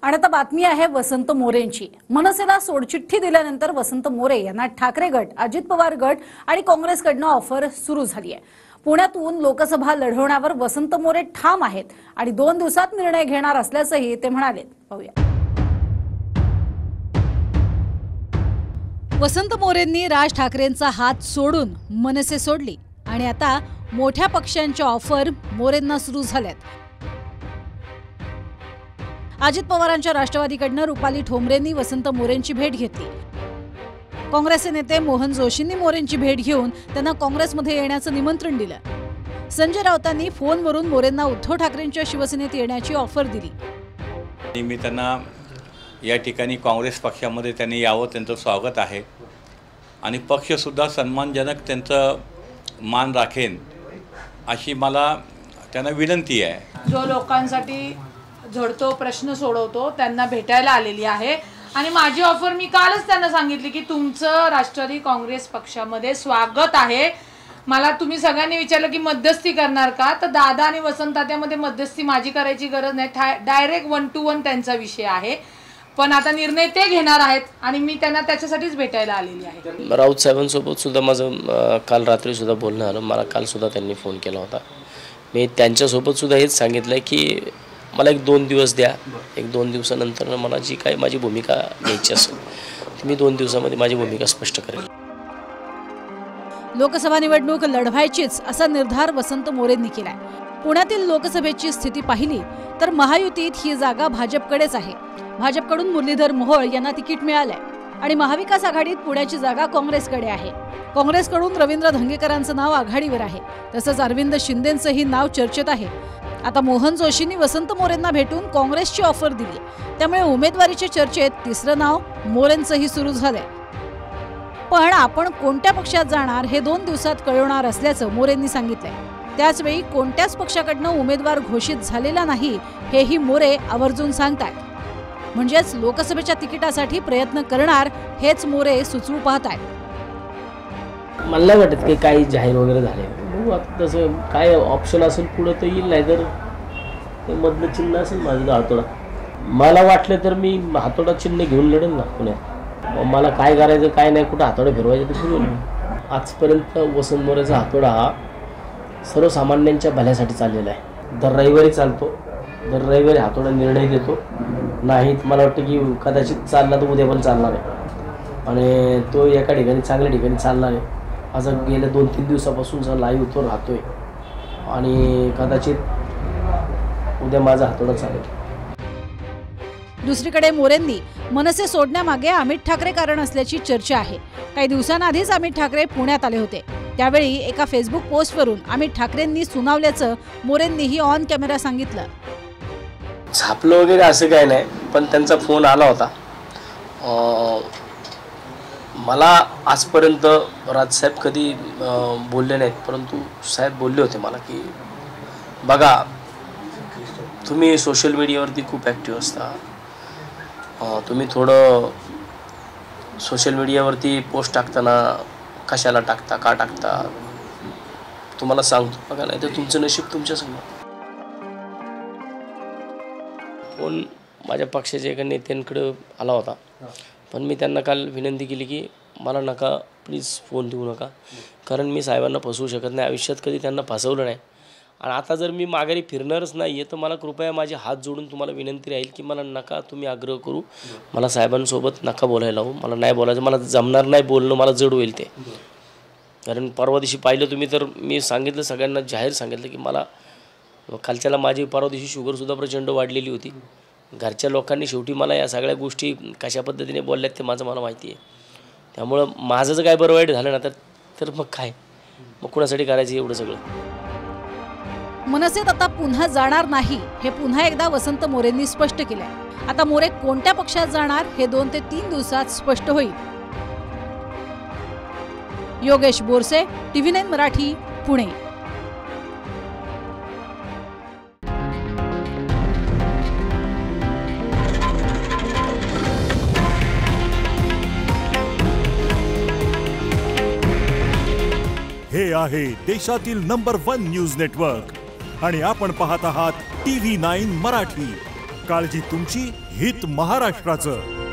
आणि आता बातमी आहे वसंत मोरेंची। मनसेला सोडचिठ्ठी दिल्यानंतर वसंत मोरे यांना ठाकरे गट, अजित पवार गट आणि काँग्रेसकडनं ऑफर सुरू झाली आहे। पुण्यातून लोकसभा लढवण्यावर वसंत मोरे ठाम आहेत आणि 2 दिवसात निर्णय घेणार असल्याचंही ते म्हणाले। पाहूया। वसंत मोरेंनी राज ठाकरेंचा हात सोडून मनसे सोडली आणि आता मोठ्या पक्षांच्या ऑफर मोरेंना सुरू झाल्यात। अजित पवारांच्या राष्ट्रवादीकडनं रुपाली ठोंबरेंनी वसंत मोरेंची भेट घेतली। काँग्रेसचे नेते मोहन जोशींनी मोरेंची भेट घेऊन त्यांना काँग्रेसमध्ये येण्याचं निमंत्रण दिलं। संजय राऊतांनी फोनवरून मोरेंना उद्धव ठाकरेंच्या शिवसेनेत येण्याची ऑफर दिली। मी त्यांना या ठिकाणी काँग्रेस पक्षामध्ये त्यांनी यावं, त्यांचं स्वागत आहे आणि पक्षसुद्धा सन्मानजनक त्यांचं मान राखेन अशी मला त्यांना विनंती आहे। जो लोकांसाठी झडतो, प्रश्न सोडवतो, त्यांना भेटायला आलेली आहे आणि माझी ऑफर मी कालच त्यांना सांगितली की तुमचं राष्ट्रवादी काँग्रेस पक्षामध्ये स्वागत आहे। मला तुम्ही सगळ्यांनी विचारलं की मध्यस्थी करणार का, तर दादा आणि वसंत तात्यामध्ये मध्यस्थी माझी करायची गरज नाही, डायरेक्ट 1 to 1 त्यांचा विषय आहे। पण आता निर्णय ते घेणार आहेत आणि मी त्यांना त्याच्यासाठीच भेटायला आलेली आहे। राऊत साहेबांसोबत सुद्धा माझं काल रात्री सुद्धा बोलणं आलं। मला काल सुद्धा त्यांनी फोन केला होता। मी त्यांच्यासोबत सुद्धा हेच सांगितलं की मला 1-2 दिवस द्या, 1-2 दिवसानंतर मला जी काही माझी भूमिका घ्यायची असेल मी 2 दिवसामध्ये माझी भूमिका स्पष्ट करेल। लोकसभा निवडणूक लढवायचीच असा निर्धार वसंत मोरेंनी केलाय। पुण्यातील लोकसभेची स्थिती पाहिली तर महायुतीत ही जागा भाजपकडेच आहे। भाजपकडून मुरलीधर मोहोळ यांना तिकीट मिळालंय आणि महाविकास आघाडीत पुण्याची जागा काँग्रेसकडे आहे। काँग्रेसकडून रवींद्र धंगेकरांचं नाव आघाडीवर आहे, तसंच अरविंद शिंदेंचंही नाव चर्चेत आहे। आता मोहन जोशींनी वसंत मोरेंना भेटून काँग्रेसची ऑफर दिली, त्यामुळे उमेदवारीच्या चर्चेत तिसरं नाव मोरेंचंही सुरू झालंय। पण आपण कोणत्या पक्षात जाणार हे 2 दिवसात कळवणार असल्याचं मोरेंनी सांगितलंय। त्याचवेळी कोणत्याच पक्षाकडनं उमेदवार घोषित झालेला नाही हेही मोरे आवर्जून सांगतात। म्हणजेच लोकसभेच्या तिकिटासाठी प्रयत्न करणार हेच मोरे सुचवू पाहतायत। मला नाही वाटत की काही जाहीर वगैरे झाले। तसं काय ऑप्शन असेल पुढे तर येईल, नाही तर ते मधलं चिन्ह असेल माझं हातोडा। मला वाटलं तर मी हातोडा चिन्ह घेऊन लढेल ना पुण्यात। मला काय करायचं काय नाही, कुठं हातोडा फिरवायचं ते फिरवेल। आजपर्यंत वसंत मोरेचा हातोडा हा सर्वसामान्यांच्या भल्यासाठी चाललेला आहे। दर रविवारी चालतो, दर रविवारी हातोडा निर्णय देतो। नाही मला वाटतं की कदाचित चालला तर उद्या पण चालणार आहे आणि तो एका ठिकाणी चांगल्या ठिकाणी चालणार आहे। असं गेल्या 2-3 दिवसापासून लाईव्ह तो राहतोय आणि कदाचित उद्या माझा हातोडा चालेल। दुसरीकडे मोरेंनी मनसे सोडण्यामागे अमित ठाकरे कारण असल्याची चर्चा आहे। काही दिवसांआधीच अमित ठाकरे पुण्यात आले होते, त्यावेळी एका फेसबुक पोस्टवरून अमित ठाकरेंनी सुनावल्याचं मोरेंनीही ऑन कॅमेरा सांगितलं। झापलं वगैरे असं काय नाही, पण त्यांचा फोन आला होता। मला आजपर्यंत राजसाहेब कधी बोलले नाहीत, परंतु साहेब बोलले होते मला की बघा तुम्ही सोशल मीडियावरती खूप ॲक्टिव्ह असता, तुम्ही थोडं सोशल मीडियावरती पोस्ट टाकताना कशाला टाकता, का टाकता, तुम्हाला सांगतो बघा, नाही तर तुमचं नशीब तुमच्यासमोर। फोन माझ्या पक्षाच्या एका नेत्यांकडे आला होता, पण मी त्यांना काल विनंती केली की मला नका प्लीज फोन देऊ नका, कारण मी साहेबांना फसवू शकत नाही, आयुष्यात कधी त्यांना फसवलं नाही। आणि आता जर मी माघारी फिरणारच नाही आहे तर मला कृपया माझे हात जोडून तुम्हाला विनंती राहील की मला नका तुम्ही आग्रह करू, मला साहेबांसोबत नका बोलायला हो, मला नाही बोलायचं, मला जमणार नाही बोलणं, मला जड होईल ते। कारण परवा दिवशी पाहिलं तुम्ही तर मी सांगितलं सगळ्यांना, जाहीर सांगितलं की मला खालच्याला माझी परवा दिवशी शुगरसुद्धा प्रचंड वाढलेली होती। घरच्या लोकांनी शेवटी मला या सगळ्या गोष्टी कशा पद्धतीने बोलल्यात ते माझं मला माहिती आहे। त्यामुळं माझं जर काय बरं वाईट झालं ना तर मग काय, मग कुणासाठी करायचं एवढं सगळं। मनसेत आता पुन्हा जाणार नाही हे पुन्हा एकदा वसंत मोरेंनी स्पष्ट केलंय। आता मोरे कोणत्या पक्षात जाणार हे 2 ते 3 दिवसात स्पष्ट होईल। योगेश बोरसे, TV9 मराठी, पुणे। हे आहे देशातील नंबर 1 न्यूज नेटवर्क आणि आपण पाहत आहात TV9 मराठी। काळजी तुमची, हित महाराष्ट्राचं.